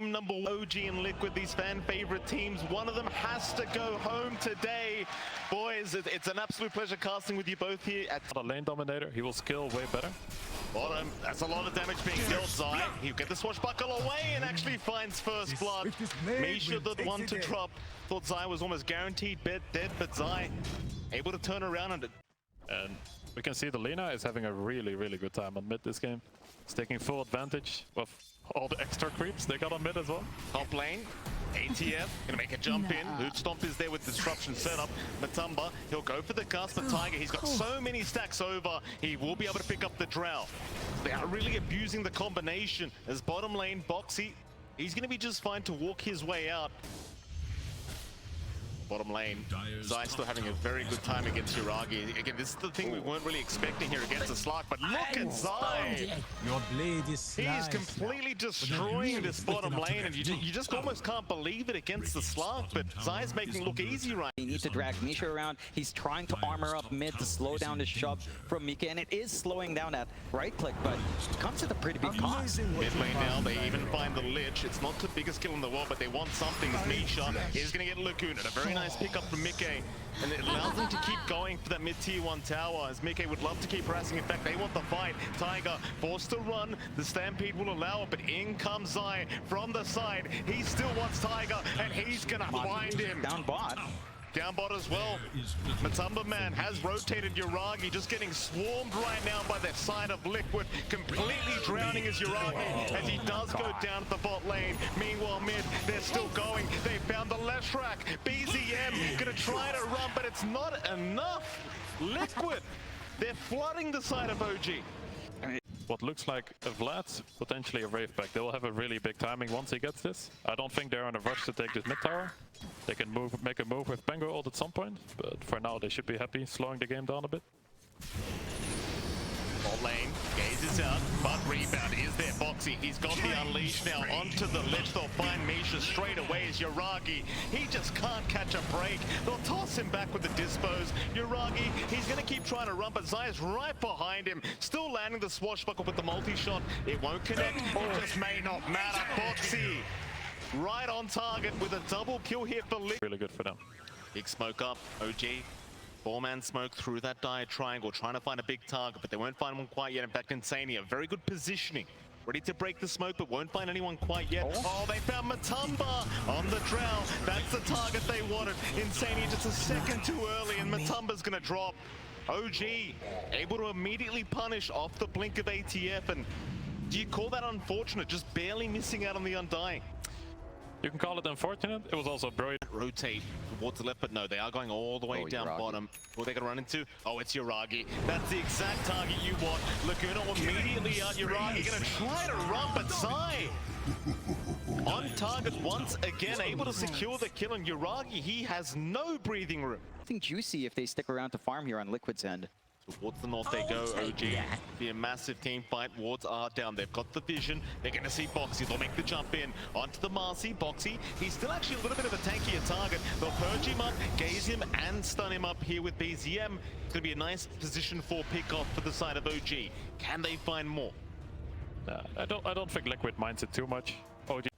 Number OG and Liquid, these fan favorite teams, one of them has to go home today. Boys, it's an absolute pleasure casting with you both here. At the lane dominator, he will skill way better. Bottom, that's a lot of damage being dealt. Zai, he'll get the swashbuckle away and actually finds first blood. Misha, the one to drop. Thought Zai was almost guaranteed dead, but Zai able to turn around and we can see the Lina is having a really good time on mid this game. It's taking full advantage of all the extra creeps they got on mid as well. Top lane, ATF, gonna make a jump in. Loot Stomp is there with disruption setup. Matumba, he'll go for the cast, but Tiger, he's got so many stacks over, he will be able to pick up the drow. They are really abusing the combination. As bottom lane, Boxy, he's gonna be just fine to walk his way out. Bottom lane, Zai still having a very good time against Yuragi. Again, this is the thing we weren't really expecting here against the Slark, but look at Zai! Your blade is He's completely destroying this bottom lane, and you just almost can't believe it against the Slark, but Zai's making it look easy right now. He needs to drag Misha around. He's trying to armor up mid to slow down the shove from Mika, and it is slowing down that right click, but it comes at a pretty big cost. Mid lane now, they even find the Lich. It's not the biggest kill in the world, but they want something. Misha is going to get Lagoon, and a very nice pick up from Mickey, and it allows them to keep going for that mid tier 1 tower, as Mickey would love to keep harassing. In fact, they want the fight. Tiger forced to run, the Stampede will allow it, but in comes Zai from the side. He still wants Tiger, and he's gonna find him. Down bot. Down bot as well. Matumba man has rotated Yuragi, just getting swarmed right now by that side of Liquid, completely drowning his Yuragi as he does go down at the bot lane. Meanwhile, mid, they're still going. They found the Leshrac. BZM gonna try to run, but it's not enough. Liquid, they're flooding the side of OG. What looks like a Vlad, potentially a Wraith back. They will have a really big timing once he gets this. I don't think they're in a rush to take this mid tower. They can make a move with Pengo ult at some point, but for now they should be happy slowing the game down a bit. Bot lane, gazes out, but rebound is there. Boxy, he's got the unleash now onto the ledge. They'll find Misha straight away as Yuragi. He just can't catch a break. They'll toss him back with the dispose. Yuragi, he's going to keep trying to run, but Zai's right behind him. Still landing the swashbuckle with the multi-shot. It won't connect. It just may not matter. Boxy, right on target with a double kill here for Lick. Really good for them. Big smoke up, OG. Four-man smoke through that dire triangle, trying to find a big target, but they won't find one quite yet. In fact, Insania, very good positioning. Ready to break the smoke, but won't find anyone quite yet. Oh, they found Matumba on the drow. That's the target they wanted. Insania just a second too early, and Matumba's gonna drop. OG, able to immediately punish off the blink of ATF, and do you call that unfortunate? Just barely missing out on the Undying. You can call it unfortunate. It was also brilliant. Rotate towards the left, but no, they are going all the way down Yuragi. Bottom. Who are they going to run into? Oh, it's Yuragi. That's the exact target you want. Laguna will immediately out. Yuragi going to try to run, but Zai on target once again, able to secure the kill. And Yuragi, he has no breathing room. I think Juicy if they stick around to farm here on Liquid's end. Towards the north they go, OG. Be a massive team fight. Wards are down. They've got the vision. They're going to see Boxy. They'll make the jump in. Onto the Marcy. Boxy, he's still actually a little bit of a tankier target. They'll purge him up, gaze him, and stun him up here with BZM. It's going to be a nice position for pick-off for the side of OG. Can they find more? I don't think Liquid minds it too much. OG.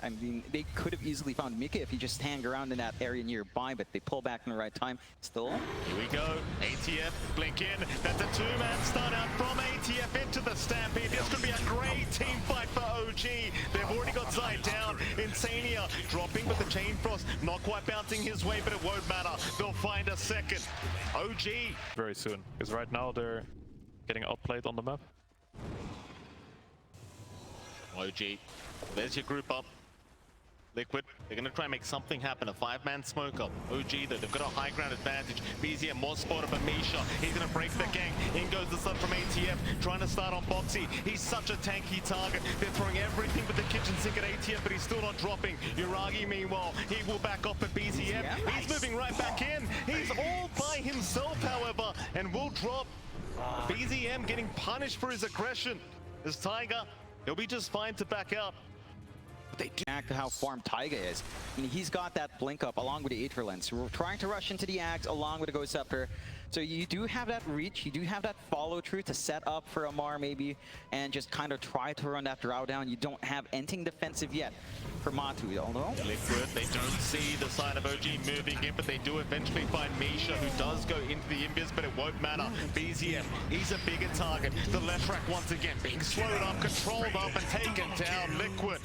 I mean, they could have easily found Mika if he just hang around in that area nearby, but they pull back in the right time. Still. Here we go. ATF, blink in. That's a two-man stun out from ATF into the Stampede. This could be a great team fight for OG. They've already got Zai down. Insania dropping, but the Chain Frost not quite bouncing his way, but it won't matter. They'll find a second. OG. Very soon, because right now they're getting outplayed on the map. OG. There's your group up. Liquid, they're going to try and make something happen. A five-man smoke up. OG, though, they've got a high ground advantage. BZM more spotted for Misha. He's going to break the gang. In goes the stun from ATF, trying to start on Boxy. He's such a tanky target. They're throwing everything but the kitchen sink at ATF, but he's still not dropping. Yuragi, meanwhile, he will back off at BZM. He's moving right back in. He's all by himself, however, and will drop. BZM getting punished for his aggression. As Tiger, he'll be just fine to back out. They do act how farm Taiga is. I mean, he's got that blink up along with the Aether Lens. We're trying to rush into the Axe along with the Ghost Scepter. So you do have that reach, you do have that follow through to set up for Amar maybe, and just kind of try to run that drawdown. You don't have anything defensive yet for Matu, although. Liquid, they don't see the side of OG moving in, but they do eventually find Misha, who does go into the Imbias, but it won't matter. BZM, he's a bigger target. The left rack once again being slowed up, controlled up, and taken down. Liquid.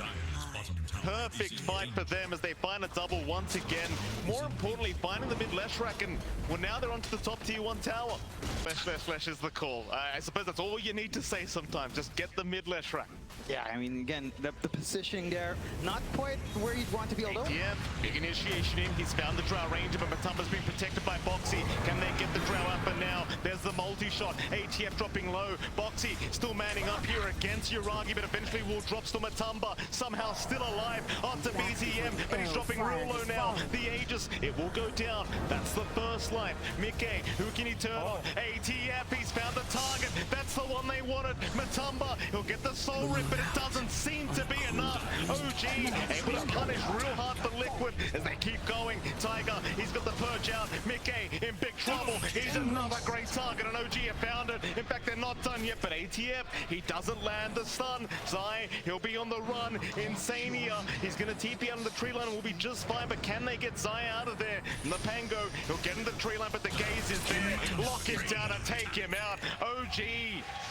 Perfect fight for them as they find a double once again. More importantly, finding the mid left rack, and well, now they're onto the top tier 1 tower. Flash is the call. I suppose that's all you need to say sometimes. Just get the mid left rack. Yeah, I mean, again, the positioning there, not quite where you'd want to be, although. Yeah, big initiation in. He's found the Drow Ranger, but Matumba's been protected by Boxy. Can they get the Drow out for now? There's the multi-shot. ATF dropping low. Boxy still manning up here against Yuragi, but eventually will drop to Matumba. Somehow still alive onto BZM, but he's dropping real low now. The Aegis, it will go down. That's the first life. Mickey, who can he turn on? ATF, he's found the target. That's the one they wanted. Matumba, he'll get the soul rip, but it doesn't seem to be enough. OG able to punish real hard for Liquid as they keep going. Tiger, he's got the purge out. Mickey in big trouble. He's another great target, and OG have found it. In fact, they're not done yet, but ATF, he doesn't land the stun. Zai, he'll be on the run. Insania, he's going to TP out on the tree line and will be just fine, but can they get Zai out of there? Napango, he'll get in the tree line, but the gaze is there. Lock him down and take him out. OG,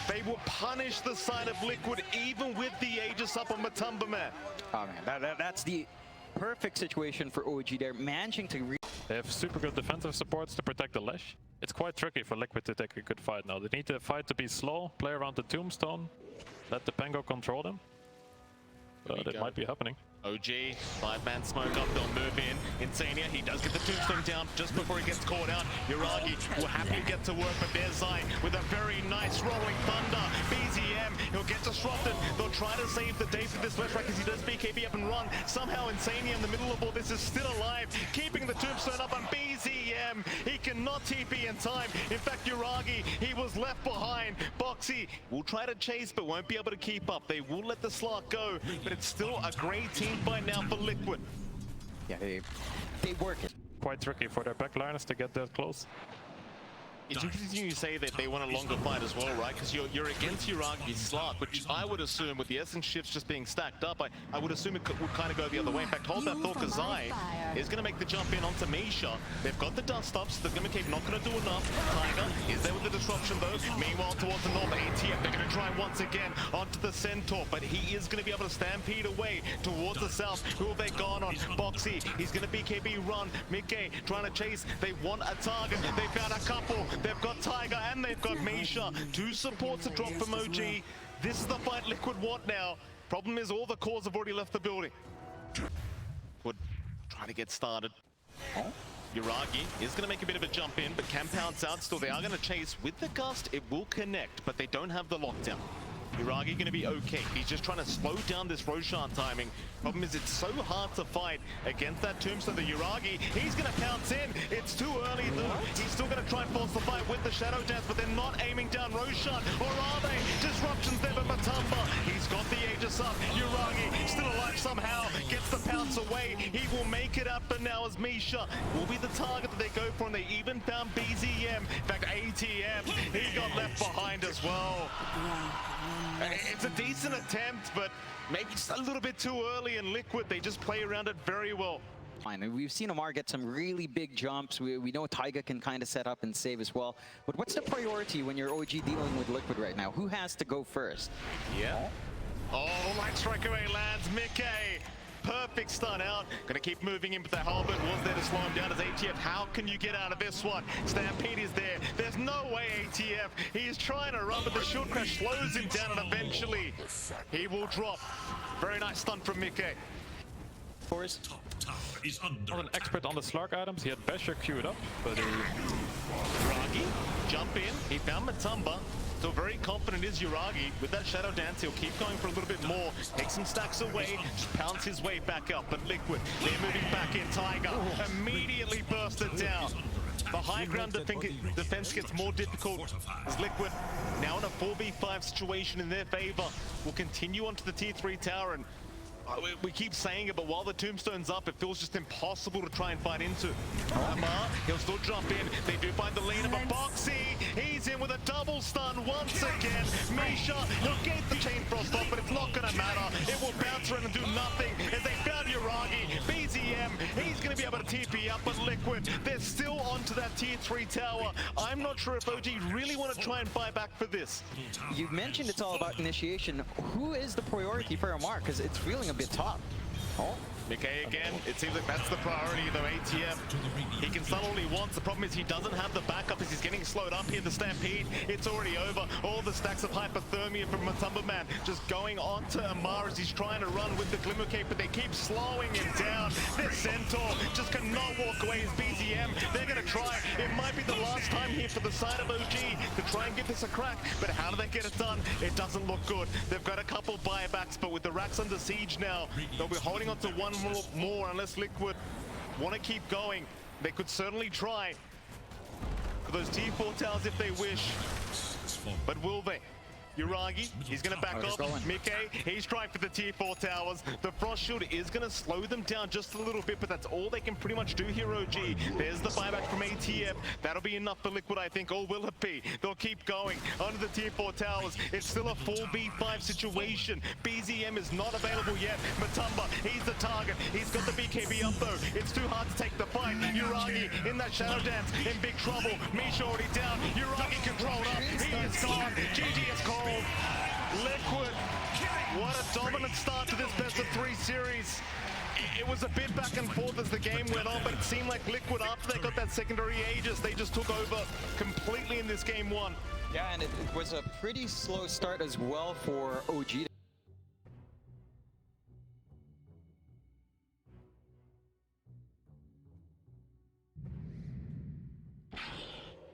they will punish the side of Liquid even with the Aegis up on Matumba, man. Oh man, that's the perfect situation for OG there, managing to They have super good defensive supports to protect the Lash. It's quite tricky for Liquid to take a good fight now. They need the fight to be slow, play around the Tombstone, let the Pango control them. But it might be happening. OG, 5-man smoke up, they'll move in. Insania, he does get the tombstone down just before he gets caught out. Yuragi will happily get to work, but there's Zai with a very nice rolling thunder. BZM, he'll get disrupted. They'll try to save the day for this left rack as he does BKB up and run. Somehow Insania in the middle of all this is still alive, keeping the tombstone up on BZM. He cannot TP in time. In fact, Yuragi, he was left behind. Boxy will try to chase, but won't be able to keep up. They will let the Slark go, but it's still a great team fight now for Liquid. Yeah, they work it. Quite tricky for their backliners to get that close. It's interesting you say that they want a longer fight as well, right? Because you're against Yuragi's Slark, which I would assume with the essence shifts just being stacked up, I would assume it would kind of go the other way. In fact, hold that thought, because Zai is going to make the jump in onto Misha. They've got the dust ups, they're going to keep not going to do enough. Tiger is there with the disruption though. Meanwhile, towards the north, ATF, they're going to try once again onto the Centaur, but he is going to be able to stampede away towards the south. Who have they gone on? Boxy, he's going to BKB run. Mickey trying to chase. They want a target. They found a couple. They've got Tiger and they've got Misha. 2 supports to drop from OG. This is the fight Liquid want now. Problem is all the cores have already left the building. Would try to get started. Yuragi is going to make a bit of a jump in, but can pounce out. Still, they are going to chase. With the gust, it will connect, but they don't have the lockdown. Yuragi going to be okay. He's just trying to slow down this Roshan timing. Problem is, it's so hard to fight against that Tombstone. The Yuragi, he's going to pounce in. It's too early though. He's still going to try and force the fight with the Shadow Dance, but they're not aiming down Roshan. Or are they? Disruptions there, but Matumba, he's got the Aegis up. Yuragi, still alive somehow, gets the pounce away. He will make it up, but now as Misha will be the target that they go for, and they even found BZM. In fact, ATF, he got left behind as well. It's a decent attempt, but maybe just a little bit too early, and Liquid, they just play around it very well. Fine. We've seen Amar get some really big jumps. We know Taiga can kind of set up and save as well. But what's the priority when you're OG dealing with Liquid right now? Who has to go first? Yeah. Oh, light strike away lands. Mickey. Perfect stun out. Gonna keep moving in, but the halberd was there to slow him down as ATF. How can you get out of this one? Stampede is there. There's no way ATF. He's trying to run, but the shield crash slows him down, and eventually he will drop. Very nice stun from Mickey. Forrest. Not an expert on the Slark items. He had Basher queued up, but Yuragi, jump in. He found Matumba. Still very confident is Yuragi. With that Shadow Dance, he'll keep going for a little bit more. Take some stacks away, just pounce his way back up. But Liquid, they're moving back in. Tiger immediately bursted down. The high ground defense gets more difficult as Liquid, now in a 4v5 situation in their favor, will continue onto the T3 tower. And We keep saying it, but while the tombstone's up, it feels just impossible to try and fight into. Amar, he'll still jump in. They do find the lead of a Boxy. He's in with a double stun once again. Misha, he'll get the chain frost off, but it's not going to matter. It will bounce around and do nothing as they found Uragi. BZM, he's going to be able to TP up, but Liquid, they're still onto that tier 3 tower. I'm not sure if OG really want to try and fight back for this. You mentioned it's all about initiation. Who is the priority for Amar? Because it's feeling a bit tough. Oh. McKay again, it seems like that's the priority though. ATF, he can stun all he wants. The problem is he doesn't have the backup as he's getting slowed up here. The Stampede, it's already over. All the stacks of hypothermia from Matumba Man just going on to Amar as he's trying to run with the Glimmer Cape, but they keep slowing him down. This Centaur just cannot walk away as BZM. They're going to try. It might be the last time here for the side of OG to try and give this a crack, but how do they get it done? It doesn't look good. They've got a couple buybacks, but with the racks under siege now, they'll be holding on to one more unless Liquid want to keep going. They could certainly try for those T4 towers if they wish, but will they? Uragi, he's going to back off. Mickey, he's trying for the tier 4 towers. The Frost Shield is going to slow them down just a little bit, but that's all they can pretty much do here, OG. There's the buyback from ATF. That'll be enough for Liquid, I think, or will it be? They'll keep going under the tier 4 towers. It's still a 4v5 situation. BZM is not available yet. Matumba, he's the target. He's got the BKB up, though. It's too hard to take the fight. Uragi in that Shadow Dance, in big trouble. Misha already down. Uragi controlled up. He is gone. GG is called. Liquid, what a dominant start to this best of 3 series. It was a bit back and forth as the game went on, but it seemed like Liquid, after they got that secondary Aegis, they just took over completely in this game 1. Yeah, and it was a pretty slow start as well for OG.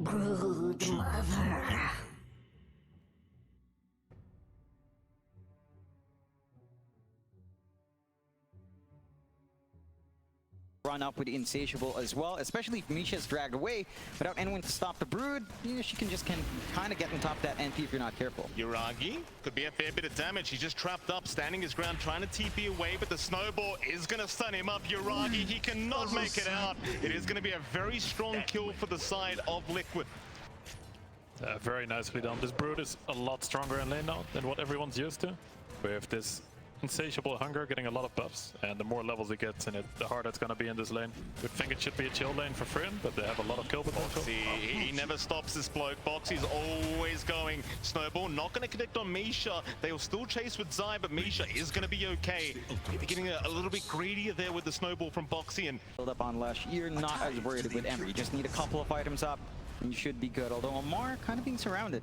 Brood mother. Run up with Insatiable as well, especially if Misha's dragged away without anyone to stop the Brood. You know, she can kind of get on top of that NP if you're not careful. Uragi could be a fair bit of damage. He's just trapped up, standing his ground, trying to TP away, but the Snowball is going to stun him up. Uragi, he cannot make it out. It is going to be a very strong kill for the side of Liquid. Very nicely done. This Brood is a lot stronger in lane now than what everyone's used to. With this insatiable hunger getting a lot of buffs, and the more levels he gets in it, the harder it's going to be in this lane. Would think it should be a chill lane for Fryn, but they have a lot of kill potential. He never stops this bloke. Boxy's always going. Snowball not going to connect on Misha. They will still chase with Zai, but Misha is going to be okay. They're getting a little bit greedier there with the Snowball from Boxy. And build up on Lush. You're not as worried with Ember. You just need a couple of items up, and you should be good. Although Amar kind of being surrounded.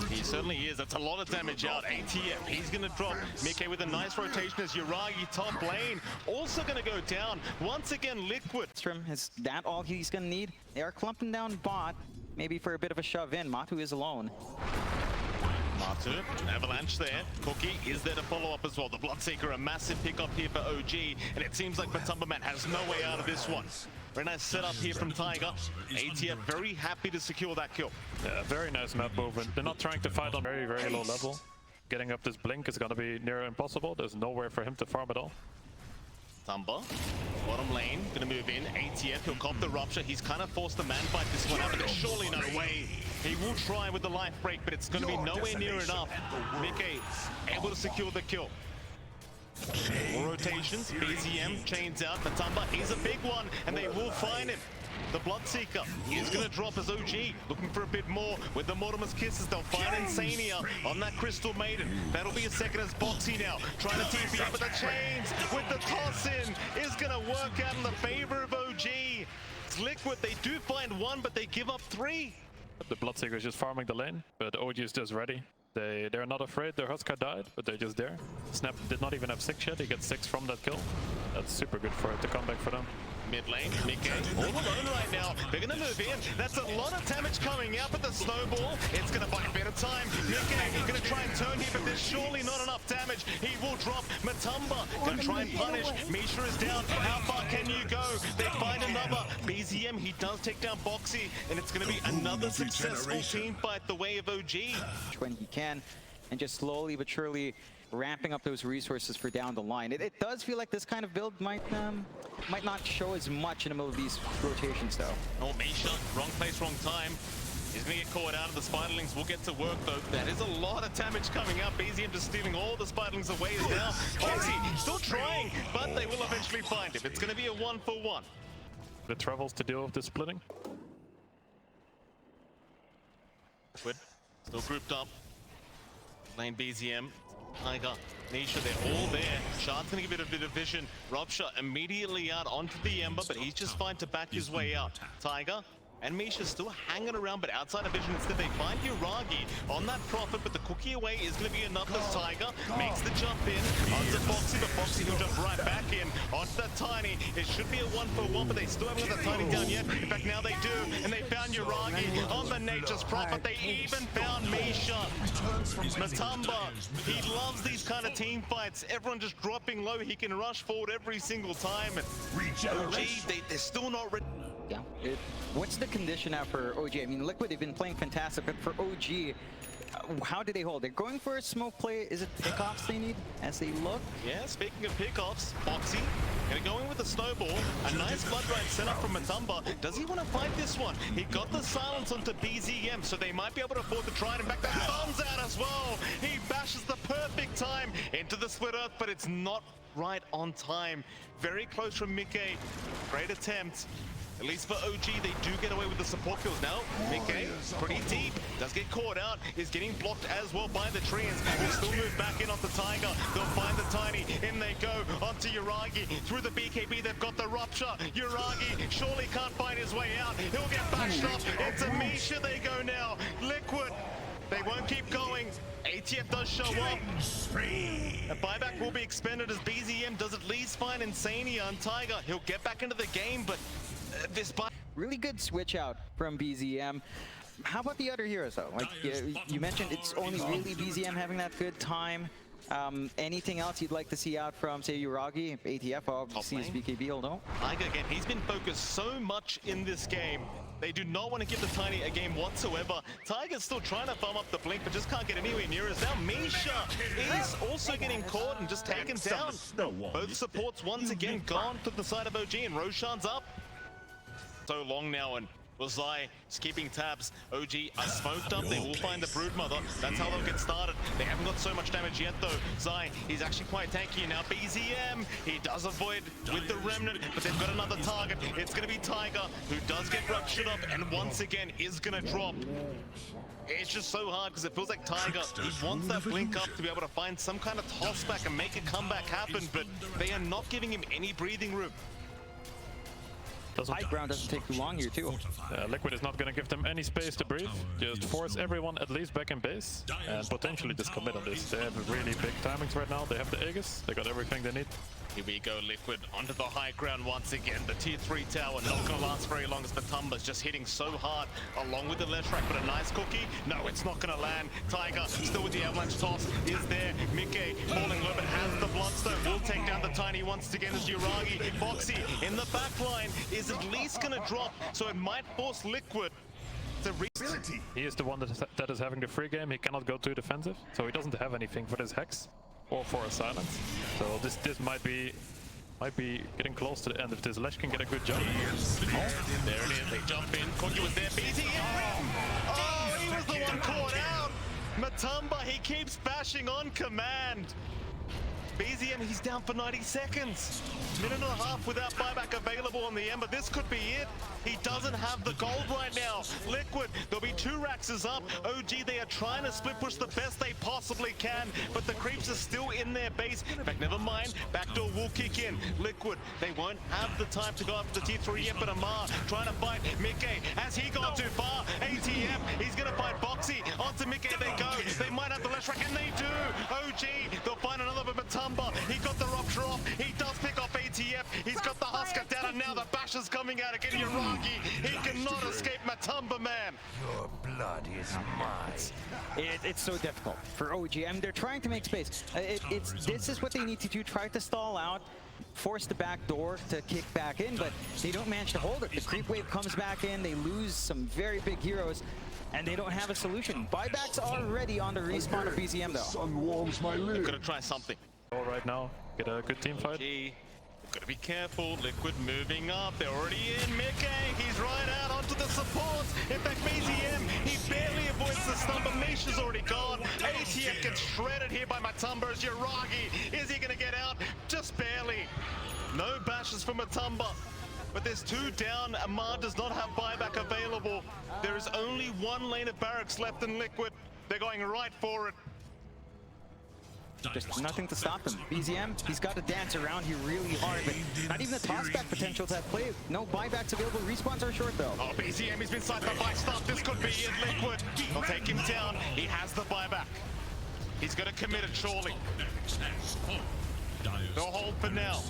He certainly is. That's a lot of damage out. ATF, he's going to drop. Mickey with a nice rotation as Uragi top lane. Also going to go down. Once again, Liquid. Is that all he's going to need? They are clumping down bot. Maybe for a bit of a shove in. Matu is alone. Matu, Avalanche there. Cookie is there to follow up as well. The Bloodseeker, a massive pickup here for OG. And it seems like Matumba Man has no way out of this one. Very nice setup here from Tiger. ATF very happy to secure that kill. Yeah, very nice map movement. They're not trying to fight on very, very low level. Getting up this blink is going to be near impossible. There's nowhere for him to farm at all. Tumba, bottom lane, gonna move in. ATF, he'll cop the rupture. He's kind of forced the man fight this one out, but there's surely no way. He will try with the life break, but it's gonna be nowhere near enough. Mickey able to secure the kill. More rotations, BZM chains out. Matumba, he's a big one, and they will find him. The Bloodseeker is going to drop as OG, looking for a bit more. With the Mortimer's Kisses, they'll find Insania on that Crystal Maiden. That'll be a second as Boxy now, trying to TP up with the chains, with the toss-in, is going to work out in the favor of OG. It's Liquid, they do find one, but they give up 3. The Bloodseeker is just farming the lane, but OG is just ready. They're not afraid. Their Huskar died, but they're just there. Snap did not even have 6 yet. He gets 6 from that kill. That's super good for it to come back for them. Mid lane, Mickey all alone right now. They're going to move in. That's a lot of damage coming out, but the Snowball, it's going to buy a bit of time. Mickey going to try and turn here, but there's surely not enough damage. He will drop. Matumba going to try and punish. Misha is down. How far can you go? They find another. BZM, he does take down Boxy, and it's going to be another successful team fight the way of OG. When he can, and just slowly but surely ramping up those resources for down the line. It does feel like this kind of build might not show as much in the middle of these rotations, though. Oh, Misha, wrong place, wrong time. He's going to get caught out, and the Spiderlings will get to work, though. That is a lot of damage coming up. BZM just stealing all the Spiderlings away now. Foxy still trying, but they will eventually find him. It's going to be a 1-for-1. The travels to deal with the splitting. Liquid still grouped up. Lane BZM, Tiger, Nisha, they're all there. Shard's gonna give it a bit of vision. Rupture immediately out onto the Ember, but he's just fine to back his way out. Tiger and Misha still hanging around, but outside of vision. Instead, they find Uragi on that Prophet, but the cookie away is going to be enough as Tiger makes the jump in onto Foxy, but Foxy will jump right back in onto that Tiny. It should be a 1-for-1, but they still haven't got the Tiny down yet. In fact, now they do, and they found Uragi on the Nature's Prophet. They even found Misha. Matumba, he loves these kind of team fights. Everyone just dropping low. He can rush forward every single time. And OG, they're still not ready. Yeah. What's the condition now for OG? I mean, Liquid, they've been playing fantastic, but for OG, how do they hold? They're going for a smoke play. Is it pickoffs they need as they look? Yeah, speaking of pickoffs, Foxy gonna go in with a snowball. A nice blood ride set up from Matumba. Does he want to fight this one? He got the silence onto BZM, so they might be able to afford to try it. In fact, the thumbs out as well. He bashes the perfect time into the split earth, but it's not right on time. Very close from Mickey. Great attempt. At least for OG, they do get away with the support kills now. Mickey, pretty deep, does get caught out, is getting blocked as well by the Treants. Will still move back in onto Tiger. They'll find the Tiny. In they go onto Uragi. Through the BKB, they've got the Rupture. Uragi surely can't find his way out. He'll get bashed up. Into Misha they go now. Liquid, they won't keep going. ATF does show up. A buyback will be expended as BZM does at least find Insania and Tiger. He'll get back into the game, but this buy. Really good switch out from BZM. How about the other heroes, though? Like you mentioned, it's only really BZM having that good time. Anything else you'd like to see out from, say, Uragi? ATF obviously is BKB, hold on. Tiger again, he's been focused so much in this game. They do not want to give the Tiny a game whatsoever. Tiger's still trying to farm up the blink, but just can't get anywhere near us. Now Misha is also getting caught and just taken down. Both supports once again gone to the side of OG, and Roshan's up. So long now, and Zai is keeping tabs. OG are smoked up. They will find the Broodmother. That's how they'll get started. They haven't got so much damage yet, though. Zai, he's actually quite tanky now. BZM, he does avoid with the Remnant, but they've got another target. It's going to be Tiger, who does get ruptured up, and once again is going to drop. It's just so hard because it feels like Tiger, he wants that blink up to be able to find some kind of toss back and make a comeback happen, but they are not giving him any breathing room. High ground doesn't take too long here, too. Liquid is not going to give them any space to breathe. Just force everyone at least back in base and potentially just commit on this. They have really big timings right now. They have the Aegis. They got everything they need. Here we go, Liquid onto the high ground once again. The tier 3 tower not going to last very long as Matumba's just hitting so hard along with the Leshrac, but a nice cookie. No, it's not going to land. Tiger still with the avalanche toss is there. Mickey falling low but has the Bloodstone. Will take down the Tiny once again as Uragi. Foxy in the back line is at least going to drop, so it might force Liquid to He is the one that is having the free game. He cannot go too defensive, so he doesn't have anything for this Hex or for a silence. So this might be getting close to the end if this Lesh can get a good jump. There it is, they jump in. Cookie was there, BZM. Oh, he was the one caught out. Matumba, he keeps bashing on command. BZM, he's down for 90 seconds. Minute and a half without buyback available on the Ember. This could be it. He doesn't have the gold right now. Liquid, there'll be 2 Raxes up. OG, they are trying to split push the best they possibly can, but the creeps are still in their base. In fact, never mind. Backdoor will kick in. Liquid, they won't have the time to go after the tier 3 yet, but Amar trying to fight Mickey. Has he gone too far? ATF, he's going to fight Boxy. Onto Mickey they go. They might have the Leshrac, and they do. OG, they'll find another, but Matumba, he got the Rupture off. He does pick off ATF. He's got the Husker down, and now the Bash is coming out again. Uragi, he cannot escape Matumba, man. Your blood is mine. It's so difficult for OG. I mean, they're trying to make space. This is what they need to do. Try to stall out, force the back door to kick back in, but they don't manage to hold it. The creep wave comes back in. They lose some very big heroes. and they don't have a solution. Buybacks are ready on the respawn of BZM though. Sun warms my They're lips. gonna try something. All right now, get a good team fight. Gee, gotta be careful. Liquid moving up. They're already in. Mickey, he's right out onto the supports. In fact, BZM, he barely avoids the stun, but Misha's already gone. ATF gets shredded here by Matumba's Yuragi. Is he gonna get out? Just barely. No bashes for Matumba. But there's 2 down. Amar does not have buyback available. There is only 1 lane of barracks left in Liquid. They're going right for it. Just nothing to stop him. BZM, he's got to dance around here really hard, but not even the tossback potential to play. No buybacks available. Respawns are short though. Oh, BZM, he's been sighted by stuff. This could be it. Liquid. They'll take him down. He has the buyback. He's going to commit it, surely. They'll hold for now.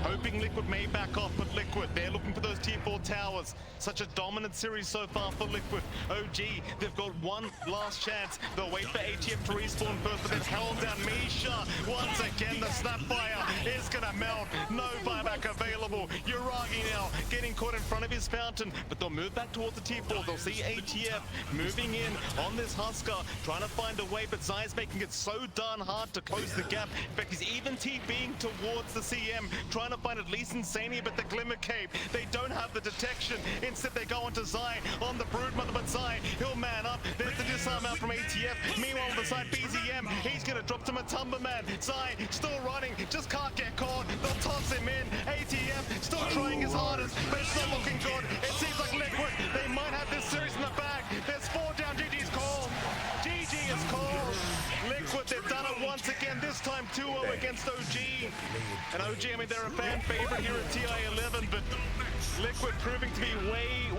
Hoping Liquid may back off, but Liquid, they're looking for those T4 towers. Such a dominant series so far for Liquid. OG, they've got one last chance. They'll wait for ATF to respawn first, but they've held down Misha. Once again, the Snapfire is gonna melt. No buyback available. Yuragi now getting caught in front of his fountain, but they'll move back towards the T4. They'll see ATF moving in on this Husker, trying to find a way, but Zai's making it so darn hard to close the gap. In fact, he's even TPing towards the CM, trying to find at least Insania, but the Glimmer Cape, they don't have the detection. Instead, they go onto Zai on the Broodmother, but Zai, he'll man up. There's the disarm out from ATF. Meanwhile, on the side, BZM, he's gonna drop to Matumba Man. Zai still running, just can't get caught. They'll toss him in. ATF still trying his hardest, but it's not looking good. It seems like Liquid, they might have this series in the bag. There's 4 down. GG's called. GG is called. Liquid, they've done it once again, this time 2-0 against OG. And OG, I mean, they're a fan favorite here at TI11, but Liquid proving to be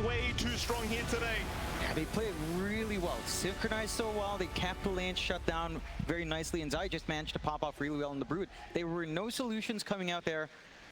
way too strong here today. Yeah, they played really well. Synchronized so well. They kept the lane shut down very nicely, and Zai just managed to pop off really well in the Brood. There were no solutions coming out there